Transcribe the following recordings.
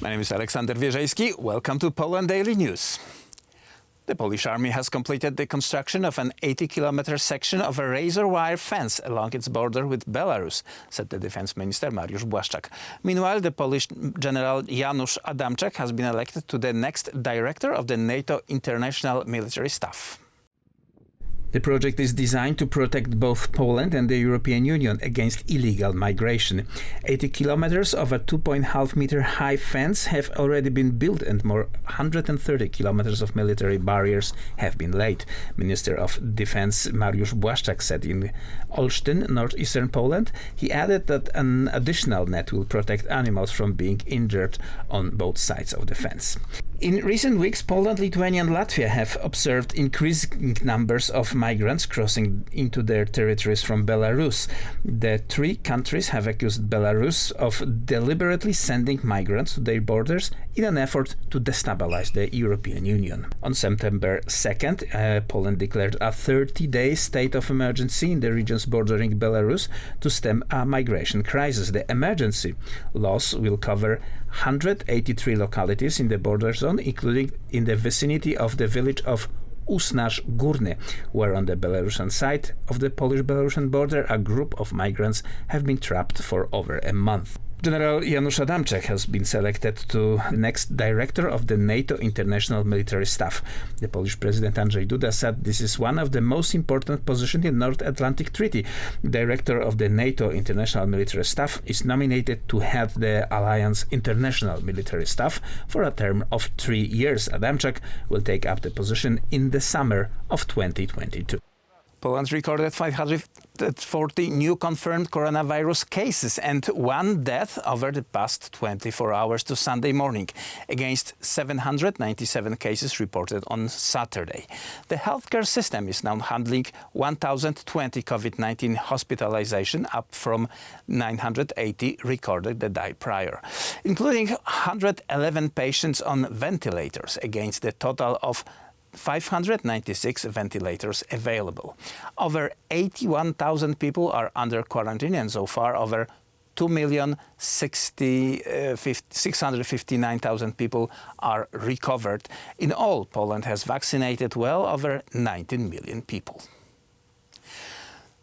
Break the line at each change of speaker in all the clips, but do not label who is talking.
My name is Aleksander Wierzejski. Welcome to Poland Daily News. The Polish army has completed the construction of an 80-kilometer section of a razor wire fence along its border with Belarus, said the Defence Minister Mariusz Blaszczak. Meanwhile, the Polish General Janusz Adamczak has been elected to the next director of the NATO International Military Staff. The project is designed to protect both Poland and the European Union against illegal migration. 80 kilometers of a 2.5-meter high fence have already been built and more 130 kilometers of military barriers have been laid. Minister of Defence Mariusz Blaszczak said in Olsztyn, northeastern Poland. He added that an additional net will protect animals from being injured on both sides of the fence. In recent weeks, Poland, Lithuania and Latvia have observed increasing numbers of migrants crossing into their territories from Belarus. The three countries have accused Belarus of deliberately sending migrants to their borders in an effort to destabilise the European Union. On September 2nd, Poland declared a 30-day state of emergency in the regions bordering Belarus to stem a migration crisis. The emergency laws will cover 183 localities in the border zone, including in the vicinity of the village of Usnarz Górny, where on the Belarusian side of the Polish-Belarusian border a group of migrants have been trapped for over a month. General Janusz Adamczak has been selected to the next director of the NATO International Military Staff. The Polish President Andrzej Duda said this is one of the most important positions in the North Atlantic Treaty. Director of the NATO International Military Staff is nominated to head the Alliance International Military Staff for a term of 3 years. Adamczak will take up the position in the summer of 2022. Poland recorded 540 new confirmed coronavirus cases and one death over the past 24 hours to Sunday morning, against 797 cases reported on Saturday. The healthcare system is now handling 1,020 COVID-19 hospitalization, up from 980 recorded the day prior, including 111 patients on ventilators against the total of 596 ventilators available. Over 81,000 people are under quarantine, and so far over 2,659,000 people are recovered. In all, Poland has vaccinated well over 19 million people.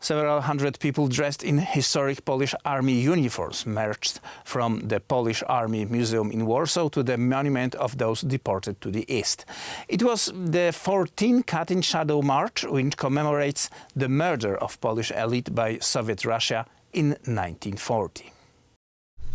Several hundred people dressed in historic Polish army uniforms marched from the Polish Army Museum in Warsaw to the monument of those deported to the east. It was the 14th Katyn Shadow March, which commemorates the murder of Polish elite by Soviet Russia in 1940.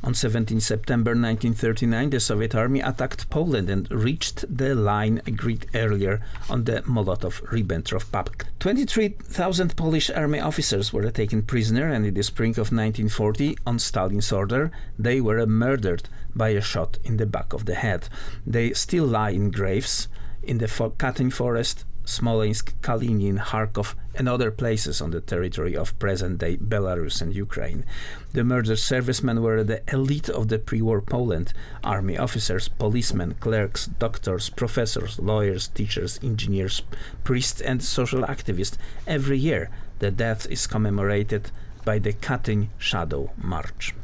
On 17 September 1939, the Soviet army attacked Poland and reached the line agreed earlier on the Molotov-Ribbentrop Pact. 23,000 Polish army officers were taken prisoner, and in the spring of 1940, on Stalin's order, they were murdered by a shot in the back of the head. They still lie in graves in the Katyn Forest, Smolensk, Kalinin, Kharkov and other places on the territory of present-day Belarus and Ukraine. The murdered servicemen were the elite of the pre-war Poland: army officers, policemen, clerks, doctors, professors, lawyers, teachers, engineers, priests and social activists. Every year the death is commemorated by the Katyn Shadow March.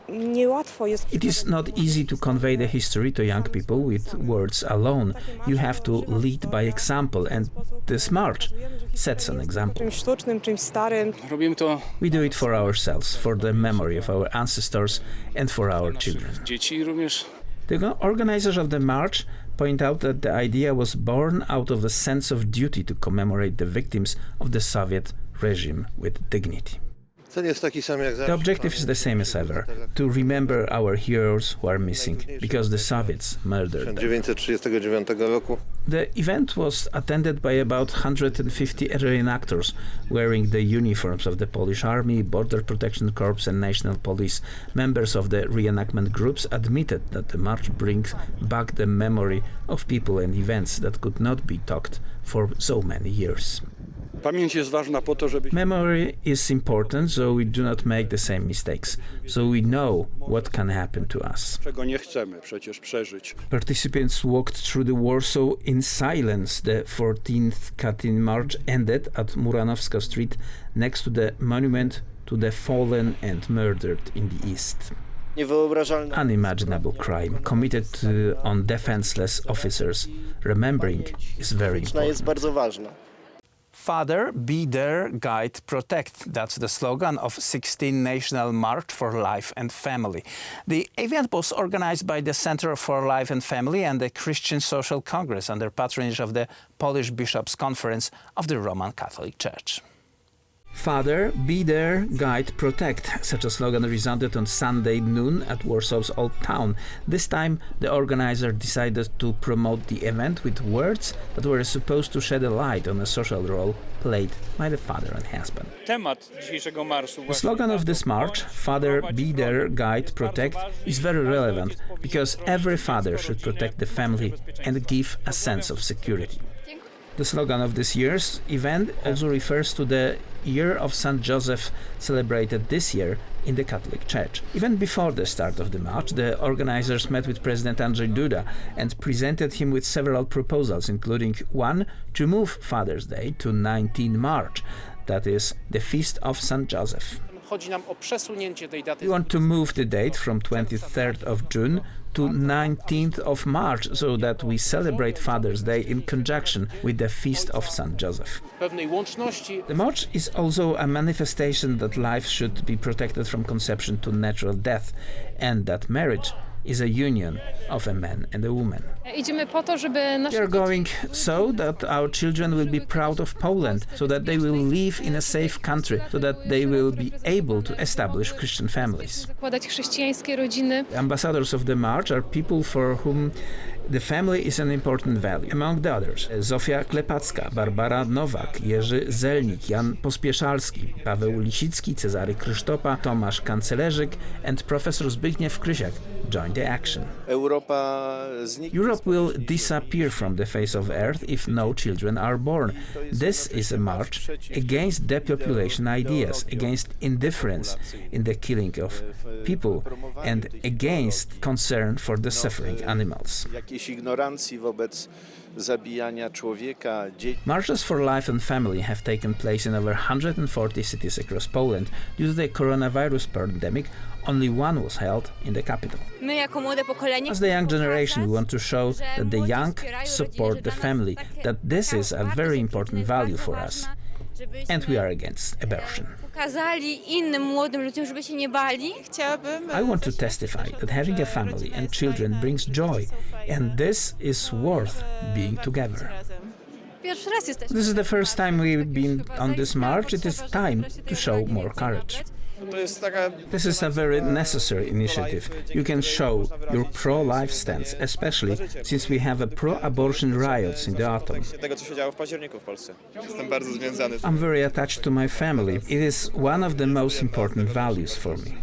It is not easy to convey the history to young people with words alone. You have to lead by example, and this march sets an example. We do it for ourselves, for the memory of our ancestors and for our children. The organizers of the march point out that the idea was born out of the sense of duty to commemorate the victims of the Soviet regime with dignity. The objective is the same as ever, to remember our heroes who are missing, because the Soviets murdered them. The event was attended by about 150 reenactors wearing the uniforms of the Polish Army, Border Protection Corps and National Police. Members of the reenactment groups admitted that the march brings back the memory of people and events that could not be talked for so many years. Memory is important, so we do not make the same mistakes, so we know what can happen to us. Participants walked through the Warsaw in silence. The 14th Katyn March ended at Muranowska Street, next to the monument to the fallen and murdered in the East. Unimaginable crime committed on defenseless officers. Remembering is very important. Father, be there, guide, protect. That's the slogan of 16th National March for Life and Family. The event was organized by the Center for Life and Family and the Christian Social Congress under patronage of the Polish Bishops' Conference of the Roman Catholic Church. Father, be there, guide, protect. Such a slogan resounded on Sunday noon at Warsaw's Old Town. This time, the organizer decided to promote the event with words that were supposed to shed a light on a social role played by the father and husband. The slogan of this march, Father, be there, guide, protect, is very relevant because every father should protect the family and give a sense of security. The slogan of this year's event also refers to the Year of St. Joseph celebrated this year in the Catholic Church. Even before the start of the march, the organizers met with President Andrzej Duda and presented him with several proposals, including one to move Father's Day to 19 March, that is, the Feast of St. Joseph. We want to move the date from 23rd of June to 19th of March so that we celebrate Father's Day in conjunction with the Feast of St. Joseph. The march is also a manifestation that life should be protected from conception to natural death and that marriage is a union of a man and a woman. We are going so that our children will be proud of Poland, so that they will live in a safe country, so that they will be able to establish Christian families. The ambassadors of the march are people for whom the family is an important value. Among the others, Zofia Klepacka, Barbara Nowak, Jerzy Zelnik, Jan Pospieszalski, Paweł Lisicki, Cezary Krysztopa, Tomasz Kancelerzyk and Professor Zbigniew Krysiak joined the action. Europe will disappear from the face of Earth if no children are born. This is a march against depopulation ideas, against indifference in the killing of people and against concern for the suffering animals. Marches for life and family have taken place in over 140 cities across Poland. Due to the coronavirus pandemic, only one was held in the capital. As the young generation, we want to show that the young support the family, that this is a very important value for us, and we are against abortion. I want to testify that having a family and children brings joy, and this is worth being together. This is the first time we've been on this march. It is time to show more courage. This is a very necessary initiative. You can show your pro-life stance, especially since we have a pro-abortion riots in the autumn. I'm very attached to my family. It is one of the most important values for me.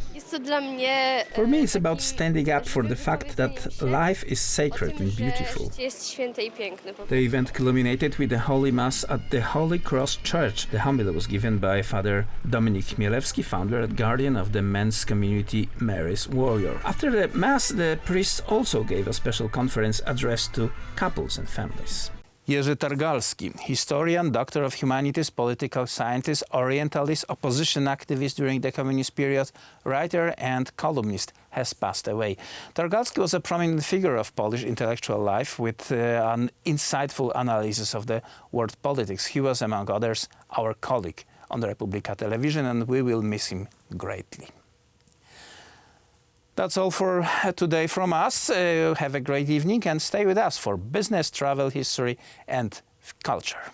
For me, it's about standing up for the fact that life is sacred and beautiful. The event culminated with the Holy Mass at the Holy Cross Church. The homily was given by Father Dominik Chmielewski, founder and guardian of the men's community Mary's Warrior. After the Mass, the priests also gave a special conference addressed to couples and families. Jerzy Targalski, historian, doctor of humanities, political scientist, Orientalist, opposition activist during the communist period, writer and columnist, has passed away. Targalski was a prominent figure of Polish intellectual life with an insightful analysis of the world politics. He was, among others, our colleague on the Republika television, and we will miss him greatly. That's all for today from us. Have a great evening and stay with us for business, travel, history and culture.